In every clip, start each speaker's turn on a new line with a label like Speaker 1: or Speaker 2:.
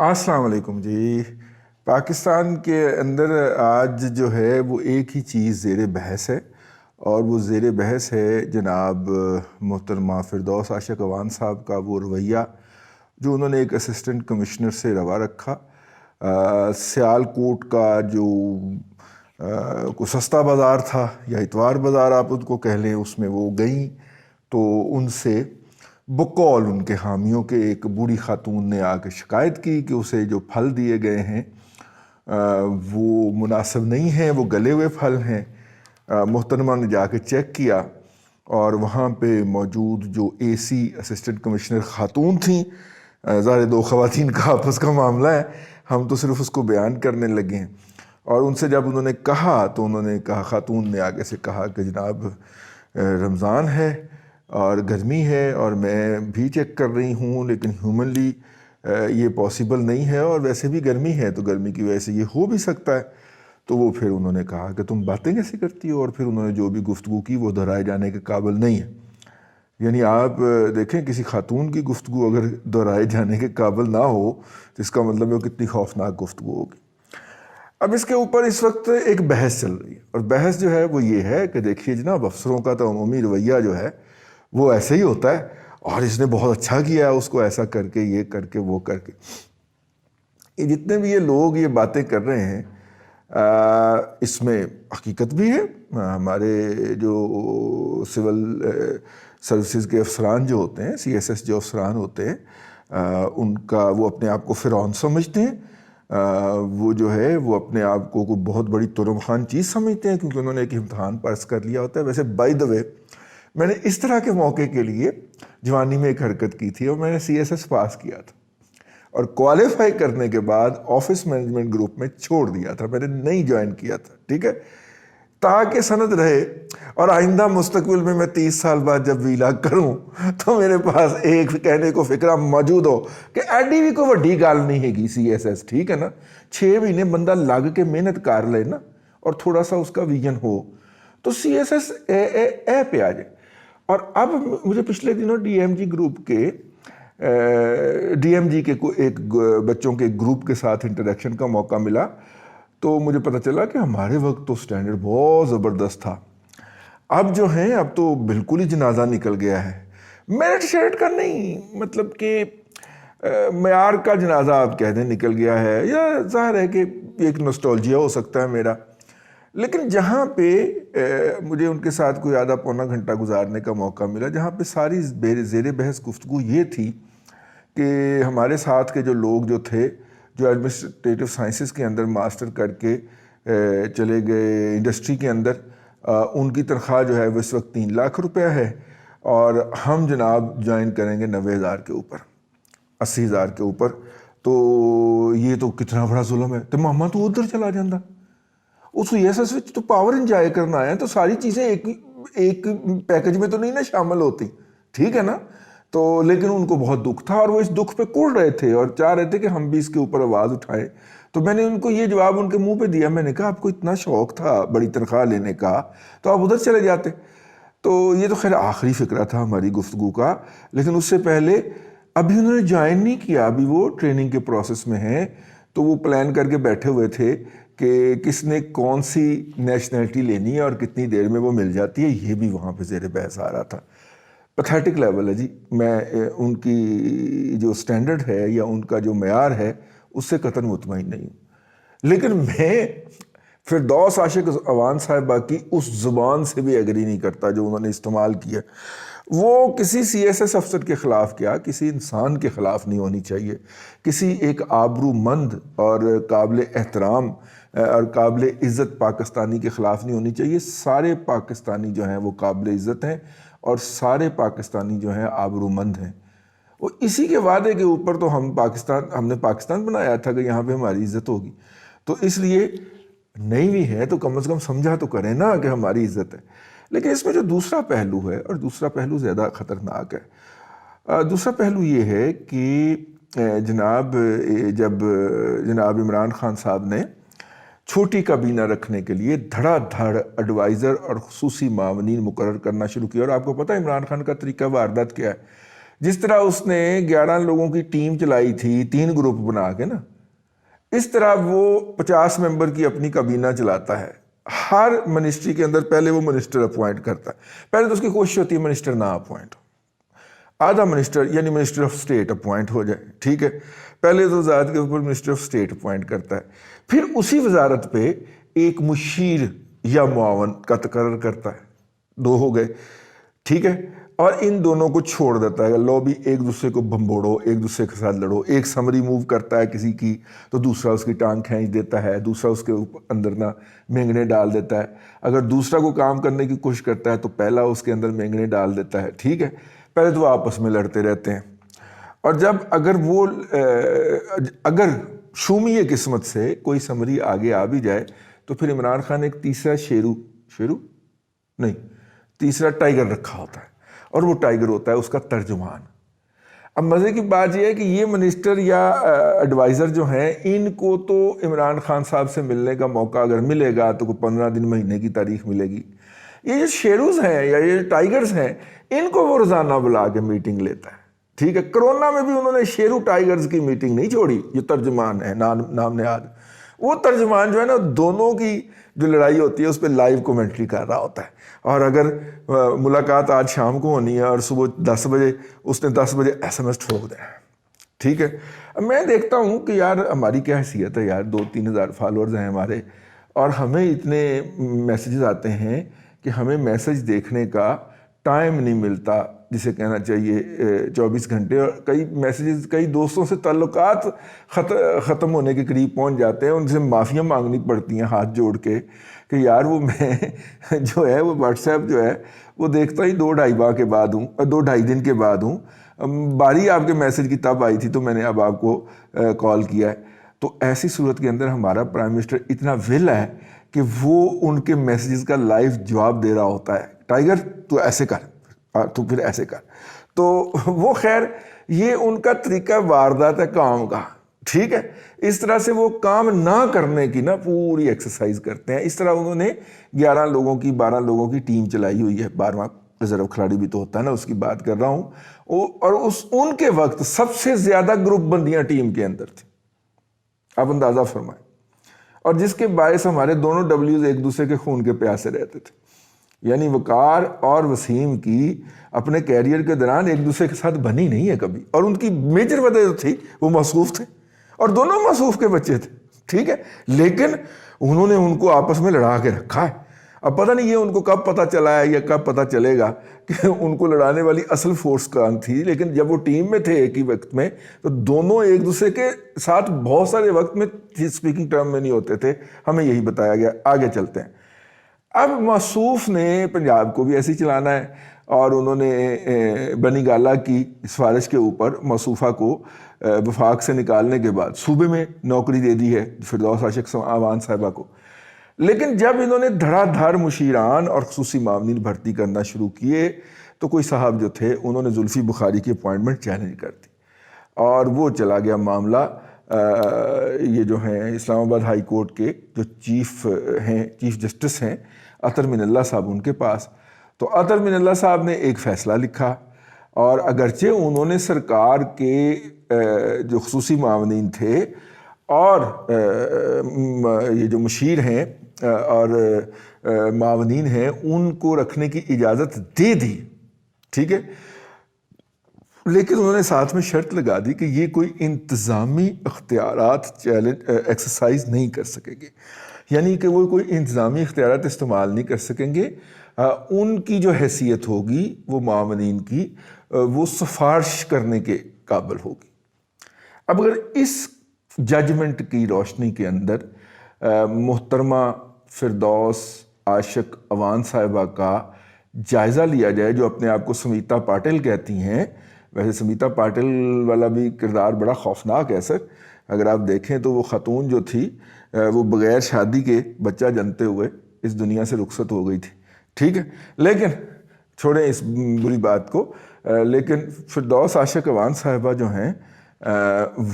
Speaker 1: السلام علیکم جی۔ پاکستان کے اندر آج جو ہے وہ ایک ہی چیز زیر بحث ہے، اور وہ زیر بحث ہے جناب محترمہ فردوس عاشق اعوان صاحب کا وہ رویہ جو انہوں نے ایک اسسٹنٹ کمشنر سے روا رکھا۔ سیال کوٹ کا جو کوئی سستا بازار تھا یا اتوار بازار آپ ان کو کہہ لیں، اس میں وہ گئیں تو ان سے بقول ان کے حامیوں کے ایک بوڑھی خاتون نے آ کے شکایت کی کہ اسے جو پھل دیے گئے ہیں وہ مناسب نہیں ہیں، وہ گلے ہوئے پھل ہیں۔ محترمہ نے جا کے چیک کیا اور وہاں پہ موجود جو اے سی اسسٹنٹ کمشنر خاتون تھیں، ظاہر دو خواتین کا آپس کا معاملہ ہے، ہم تو صرف اس کو بیان کرنے لگے ہیں، اور ان سے جب انہوں نے کہا تو انہوں نے کہا، خاتون نے آگے سے کہا کہ جناب رمضان ہے اور گرمی ہے اور میں بھی چیک کر رہی ہوں، لیکن ہیومنلی یہ پاسبل نہیں ہے، اور ویسے بھی گرمی ہے تو گرمی کی وجہ سے یہ ہو بھی سکتا ہے۔ تو وہ پھر انہوں نے کہا کہ تم باتیں کیسے کرتی ہو، اور پھر انہوں نے جو بھی گفتگو کی وہ دہرائے جانے کے قابل نہیں ہے۔ یعنی آپ دیکھیں کسی خاتون کی گفتگو اگر دہرائے جانے کے قابل نہ ہو تو اس کا مطلب ہے وہ کتنی خوفناک گفتگو ہوگی۔ اب اس کے اوپر اس وقت ایک بحث چل رہی ہے، اور بحث جو ہے وہ یہ ہے کہ دیکھیے جناب، افسروں کا تو عمومی رویہ جو ہے وہ ایسے ہی ہوتا ہے، اور اس نے بہت اچھا کیا ہے اس کو ایسا کر کے، یہ کر کے، وہ کر کے۔ یہ جتنے بھی یہ لوگ یہ باتیں کر رہے ہیں اس میں حقیقت بھی ہے۔ ہمارے جو سول سروسز کے افسران جو ہوتے ہیں، سی ایس ایس جو افسران ہوتے ہیں، ان کا وہ اپنے آپ کو فرعون سمجھتے ہیں، وہ جو ہے وہ اپنے آپ کو کوئی بہت بڑی ترم خان چیز سمجھتے ہیں، کیونکہ انہوں نے ایک امتحان پاس کر لیا ہوتا ہے۔ ویسے بائی دا وے میں نے اس طرح کے موقع کے لیے جوانی میں ایک حرکت کی تھی، اور میں نے سی ایس ایس پاس کیا تھا، اور کوالیفائی کرنے کے بعد آفس مینجمنٹ گروپ میں چھوڑ دیا تھا، میں نے نہیں جوائن کیا تھا، ٹھیک ہے، تاکہ سند رہے اور آئندہ مستقبل میں 30 سال بعد جب ویلا کروں تو میرے پاس ایک کہنے کو فکرہ موجود ہو کہ ایڈی بھی کوئی وڈی گال نہیں ہے گی سی ایس ایس، ٹھیک ہے نا۔ 6 مہینے بندہ لگ کے محنت کر لے نا، اور تھوڑا سا اس کا ویژن ہو تو سی ایس ایس اے پہ آ جائے۔ اور اب مجھے پچھلے دنوں ڈی ایم جی گروپ کے ڈی ایم جی کے ایک بچوں کے گروپ کے ساتھ انٹریکشن کا موقع ملا، تو مجھے پتہ چلا کہ ہمارے وقت تو سٹینڈرڈ بہت زبردست تھا، اب جو ہیں اب تو بالکل ہی جنازہ نکل گیا ہے۔ میرٹ شیرٹ کا نہیں، مطلب کہ معیار کا جنازہ آپ کہہ دیں نکل گیا ہے، یا ظاہر ہے کہ ایک نوسٹالجیا ہو سکتا ہے میرا۔ لیکن جہاں پہ مجھے ان کے ساتھ کوئی آدھا پونا گھنٹہ گزارنے کا موقع ملا، جہاں پہ ساری زیر بحث گفتگو یہ تھی کہ ہمارے ساتھ کے جو لوگ جو تھے، جو ایڈمنسٹریٹو سائنسز کے اندر ماسٹر کر کے چلے گئے انڈسٹری کے اندر، ان کی تنخواہ جو ہے وہ اس وقت 3 لاکھ روپیہ ہے، اور ہم جناب جوائن کریں گے 90,000 کے اوپر، 80,000 کے اوپر۔ تو یہ تو کتنا بڑا ظلم ہے، تو ماما تو ادھر چلا جاندہ، اس ایس ایس وچ تو پاور انجوائے کرنا آیا، تو ساری چیزیں ایک پیکج میں تو نہیں نا شامل ہوتی، ٹھیک ہے نا۔ تو لیکن ان کو بہت دکھ تھا، اور وہ اس دکھ پہ کڑ رہے تھے اور چاہ رہے تھے کہ ہم بھی اس کے اوپر آواز اٹھائیں۔ تو میں نے ان کو یہ جواب ان کے منہ پہ دیا، میں نے کہا آپ کو اتنا شوق تھا بڑی تنخواہ لینے کا تو آپ ادھر چلے جاتے۔ تو یہ تو خیر آخری فقرہ تھا ہماری گفتگو کا، لیکن اس سے پہلے ابھی انہوں نے جوائن نہیں کیا، ابھی وہ ٹریننگ کے پروسیس میں ہیں، تو وہ پلان کر کے بیٹھے ہوئے تھے کہ کس نے کون سی نیشنلٹی لینی ہے اور کتنی دیر میں وہ مل جاتی ہے، یہ بھی وہاں پہ زیر بحث آ رہا تھا۔ پیتھیٹک لیول ہے جی، میں ان کی جو سٹینڈرڈ ہے یا ان کا جو معیار ہے اس سے قطعاً مطمئن نہیں ہوں، لیکن میں فردوس عاشق اعوان صاحبہ کی اس زبان سے بھی ایگری نہیں کرتا جو انہوں نے استعمال کیا۔ وہ کسی سی ایس ایس افسر کے خلاف کیا، کسی انسان کے خلاف نہیں ہونی چاہیے، کسی ایک آبرو مند اور قابل احترام اور قابل عزت پاکستانی کے خلاف نہیں ہونی چاہیے۔ سارے پاکستانی جو ہیں وہ قابل عزت ہیں، اور سارے پاکستانی جو ہیں آبرو مند ہیں۔ وہ اسی کے وعدے کے اوپر تو ہم نے پاکستان بنایا تھا کہ یہاں پہ ہماری عزت ہوگی، تو اس لیے نہیں بھی ہے تو کم از کم سمجھا تو کریں نا کہ ہماری عزت ہے۔ لیکن اس میں جو دوسرا پہلو ہے، اور دوسرا پہلو زیادہ خطرناک ہے، دوسرا پہلو یہ ہے کہ جب جناب عمران خان صاحب نے چھوٹی کابینہ رکھنے کے لیے دھڑا دھڑ ایڈوائزر اور خصوصی معاونین مقرر کرنا شروع کیا، اور آپ کو پتہ ہے عمران خان کا طریقہ واردات کیا ہے جس طرح اس نے 11 لوگوں کی ٹیم چلائی تھی 3 گروپ بنا کے نا، اس طرح وہ 50 ممبر کی اپنی کابینہ چلاتا ہے. ہر منسٹری کے اندر پہلے وہ منسٹر اپوائنٹ کرتا ہے. پہلے تو اس کی کوشش ہوتی ہے منسٹر نہ اپوائنٹ ہو، آدھا منسٹر یعنی منسٹر آف اسٹیٹ اپوائنٹ ہو جائے. ٹھیک ہے، پہلے تو وزارت کے اوپر منسٹر آف اسٹیٹ اپوائنٹ کرتا ہے، پھر اسی وزارت پہ ایک مشیر یا معاون کا تقرر کرتا ہے. 2 ہو گئے. ٹھیک ہے، اور ان دونوں کو چھوڑ دیتا ہے. لو بھی ایک دوسرے کو بمبوڑو، ایک دوسرے کے ساتھ لڑو. ایک سمری موو کرتا ہے کسی کی تو دوسرا اس کی ٹانگ کھینچ دیتا ہے، دوسرا اس کے اندر نہ مینگنے ڈال دیتا ہے. اگر دوسرا کو کام کرنے کی کوشش کرتا ہے تو پہلا اس کے اندر مینگنے ڈال دیتا ہے. ٹھیک ہے، پہلے تو وہ آپس میں لڑتے رہتے ہیں. اور جب اگر شومی قسمت سے کوئی سمری آگے آ بھی جائے تو پھر عمران خان ایک تیسرا ٹائیگر رکھا ہوتا ہے، اور وہ ٹائیگر ہوتا ہے اس کا ترجمان. اب مزے کی بات یہ ہے کہ یہ منسٹر یا ایڈوائزر جو ہیں، ان کو تو عمران خان صاحب سے ملنے کا موقع اگر ملے گا تو کوئی 15 دن مہینے کی تاریخ ملے گی. یہ جو شیروز ہیں یا یہ ٹائیگرز ہیں، ان کو وہ روزانہ بلا کے میٹنگ لیتا ہے. ٹھیک ہے، کرونا میں بھی انہوں نے شیرو ٹائیگرز کی میٹنگ نہیں چھوڑی. جو ترجمان ہے نام نہاد، وہ ترجمان جو ہے نا، دونوں کی جو لڑائی ہوتی ہے اس پہ لائیو کومنٹری کر رہا ہوتا ہے. اور اگر ملاقات آج شام کو ہونی ہے اور صبح 10 بجے اس نے 10 بجے SMS ٹھوک دیا. ٹھیک ہے، میں دیکھتا ہوں کہ یار ہماری کیا حیثیت ہے یار، 2-3 ہزار فالورز ہیں ہمارے، اور ہمیں اتنے میسیجز آتے ہیں کہ ہمیں میسیج دیکھنے کا ٹائم نہیں ملتا جسے کہنا چاہیے 24 گھنٹے. اور کئی میسیجز، کئی دوستوں سے تعلقات ختم ہونے کے قریب پہنچ جاتے ہیں. ان سے معافیاں مانگنی پڑتی ہیں ہاتھ جوڑ کے کہ یار وہ میں جو ہے وہ واٹس ایپ جو ہے وہ دیکھتا ہی 2-2.5 ماہ کے بعد ہوں، 2-2.5 دن کے بعد ہوں. باری آپ کے میسیج کی تب آئی تھی تو میں نے اب آپ کو کال کیا ہے. تو ایسی صورت کے اندر ہمارا پرائم منسٹر اتنا ویل ہے کہ وہ ان کے میسیجز کا لائیو جواب دے رہا ہوتا ہے. ٹائیگر تو ایسے کر، تو پھر ایسے کر. تو وہ خیر یہ ان کا طریقہ واردات ہے کام کا. ٹھیک ہے، اس طرح سے وہ کام نہ کرنے کی نا پوری ایکسرسائز کرتے ہیں. اس طرح انہوں نے 11 لوگوں کی 12 لوگوں کی ٹیم چلائی ہوئی ہے. 12واں ریزرو کھلاڑی بھی تو ہوتا ہے نا، اس کی بات کر رہا ہوں. اور ان کے وقت سب سے زیادہ گروپ بندیاں ٹیم کے اندر تھیں، آپ اندازہ فرمائیں. اور جس کے باعث ہمارے دونوں ڈبلیوز ایک دوسرے کے خون کے پیاسے رہتے تھے. یعنی وقار اور وسیم کی اپنے کیریئر کے دوران ایک دوسرے کے ساتھ بنی نہیں ہے کبھی. اور ان کی میجر وجہ جو تھی وہ موصوف تھے، اور دونوں موصوف کے بچے تھے. ٹھیک ہے، لیکن انہوں نے ان کو آپس میں لڑا کے رکھا ہے. اب پتہ نہیں یہ ان کو کب پتہ چلا ہے یا کب پتہ چلے گا کہ ان کو لڑانے والی اصل فورس کون تھی. لیکن جب وہ ٹیم میں تھے ایک ہی وقت میں تو دونوں ایک دوسرے کے ساتھ بہت سارے وقت میں اسپیکنگ ٹرم میں نہیں ہوتے تھے. ہمیں یہی بتایا گیا. آگے چلتے ہیں. اب موصوف نے پنجاب کو بھی ایسے ہی چلانا ہے، اور انہوں نے بنی گالہ کی سفارش کے اوپر موصوفہ کو وفاق سے نکالنے کے بعد صوبے میں نوکری دے دی ہے فردوس عاشق اعوان صاحبہ کو. لیکن جب انہوں نے دھڑا دھڑ مشیران اور خصوصی معاونین بھرتی کرنا شروع کیے تو کوئی صاحب جو تھے انہوں نے زلفی بخاری کی اپوائنٹمنٹ چیلنج کر دی، اور وہ چلا گیا معاملہ یہ جو ہیں اسلام آباد ہائی کورٹ کے جو چیف جسٹس ہیں عطر من اللہ صاحب، ان کے پاس. تو عطر من اللہ صاحب نے ایک فیصلہ لکھا، اور اگرچہ انہوں نے سرکار کے جو خصوصی معاونین تھے اور یہ جو مشیر ہیں اور معاونین ہیں ان کو رکھنے کی اجازت دے دی. ٹھیک ہے، لیکن انہوں نے ساتھ میں شرط لگا دی کہ یہ کوئی انتظامی اختیارات ایکسرسائز نہیں کر سکیں گے. یعنی کہ وہ کوئی انتظامی اختیارات استعمال نہیں کر سکیں گے. ان کی جو حیثیت ہوگی وہ معاونین کی، وہ سفارش کرنے کے قابل ہوگی. اب اگر اس ججمنٹ کی روشنی کے اندر محترمہ فردوس عاشق اعوان صاحبہ کا جائزہ لیا جائے، جو اپنے آپ کو سمیتا پاٹل کہتی ہیں. ویسے سمیتا پاٹل والا بھی کردار بڑا خوفناک ہے سر. اگر آپ دیکھیں تو وہ خاتون جو تھی وہ بغیر شادی کے بچہ جنتے ہوئے اس دنیا سے رخصت ہو گئی تھی. ٹھیک ہے، لیکن چھوڑیں اس بری بات کو. لیکن فردوس عاشق اعوان صاحبہ جو ہیں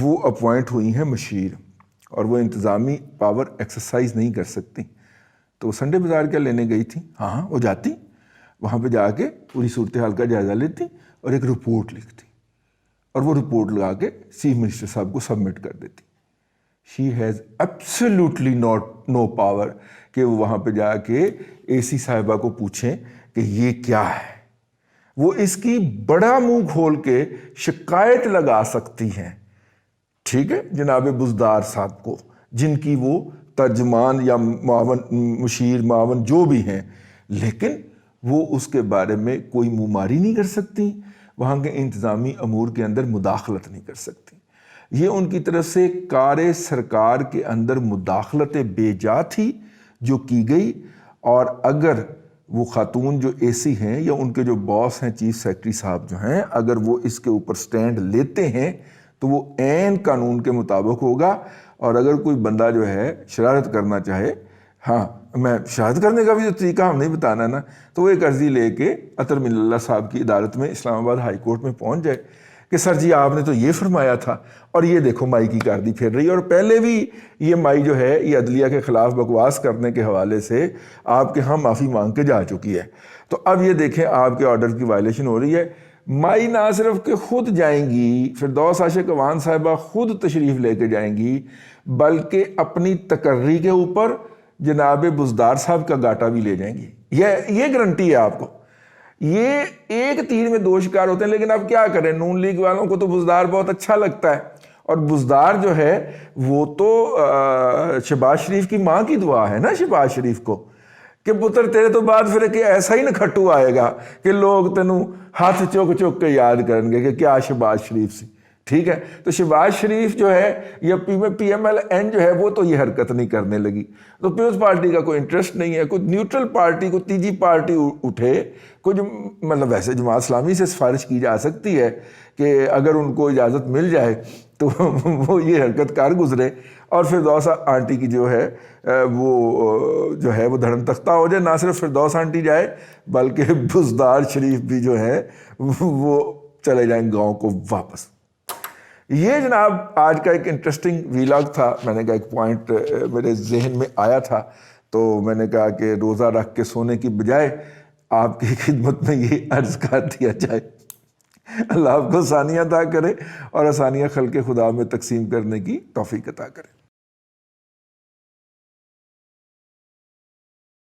Speaker 1: وہ اپوائنٹ ہوئی ہیں مشیر، اور وہ انتظامی پاور ایکسرسائز نہیں کر سکتی. تو وہ سنڈے بازار کیا لینے گئی تھی؟ ہاں وہ جاتی، وہاں پہ جا کے پوری صورتحال کا جائزہ لیتی اور ایک رپورٹ لکھتی. اور وہ رپورٹ لگا کے چیف منسٹر صاحب کو سبمٹ کر دیتی. She has absolutely no power کہ وہ وہاں پہ جا کے اے سی صاحبہ کو پوچھیں کہ یہ کیا ہے. وہ اس کی بڑا منہ کھول کے شکایت لگا سکتی ہیں، ٹھیک ہے، جناب بزدار صاحب کو، جن کی وہ ترجمان یا معاون، مشیر، معاون جو بھی ہیں، لیکن وہ اس کے بارے میں کوئی منہ ماری نہیں کر سکتی، وہاں کے انتظامی امور کے اندر مداخلت نہیں کر سکتی. یہ ان کی طرف سے کار سرکار کے اندر مداخلت بے جا تھی جو کی گئی. اور اگر وہ خاتون جو اے سی ہیں یا ان کے جو باس ہیں چیف سیکرٹری صاحب جو ہیں، اگر وہ اس کے اوپر سٹینڈ لیتے ہیں تو وہ عین قانون کے مطابق ہوگا. اور اگر کوئی بندہ جو ہے شرارت کرنا چاہے، ہاں میں شرارت کرنے کا بھی جو طریقہ ہم نہیں بتانا ہے نا، تو وہ ایک عرضی لے کے اطہر من اللہ صاحب کی عدالت میں اسلام آباد ہائی کورٹ میں پہنچ جائے کہ سر جی آپ نے تو یہ فرمایا تھا، اور یہ دیکھو مائی کی کاردی پھیر رہی ہے. اور پہلے بھی یہ مائی جو ہے یہ عدلیہ کے خلاف بکواس کرنے کے حوالے سے آپ کے ہاں معافی مانگ کے جا چکی ہے. تو اب یہ دیکھیں آپ کے آرڈر کی وائلیشن ہو رہی ہے. مائی نہ صرف کہ خود جائیں گی، فردوس عاشق اعوان صاحبہ خود تشریف لے کے جائیں گی، بلکہ اپنی تقرری کے اوپر جناب بزدار صاحب کا گاٹا بھی لے جائیں گی. یہ گارنٹی ہے آپ کو. یہ ایک تیر میں دو شکار ہوتے ہیں، لیکن اب کیا کریں، نون لیگ والوں کو تو بزدار بہت اچھا لگتا ہے. اور بزدار جو ہے وہ تو شہباز شریف کی ماں کی دعا ہے نا شہباز شریف کو، کہ پتر تیرے تو بعد پھر کہ ایسا ہی نکھٹو آئے گا کہ لوگ تینوں ہاتھ چوک چوک کے یاد کریں گے کہ کیا شہباز شریف سی. ٹھیک ہے، تو شہباز شریف جو ہے یا پی ایم ایل این جو ہے وہ تو یہ حرکت نہیں کرنے لگی. تو پیپلز پارٹی کا کوئی انٹرسٹ نہیں ہے، کوئی نیوٹرل پارٹی، کوئی تیجی پارٹی اٹھے، کوئی مطلب ویسے جماعت اسلامی سے سفارش کی جا سکتی ہے کہ اگر ان کو اجازت مل جائے تو وہ یہ حرکت کار گزرے اور فردوس آنٹی کی جو ہے وہ دھڑم تختہ ہو جائے. نہ صرف فردوس آنٹی جائے بلکہ بزدار شریف بھی جو ہے وہ چلے جائیں گاؤں کو واپس. یہ جناب آج کا ایک انٹرسٹنگ ویلاگ تھا. میں نے کہا ایک پوائنٹ میرے ذہن میں آیا تھا تو میں نے کہا کہ روزہ رکھ کے سونے کی بجائے آپ کی خدمت میں یہ عرض کر دیا جائے. اللہ آپ کو آسانیاں عطا کرے اور آسانیاں خلق خدا میں تقسیم کرنے کی توفیق عطا کرے.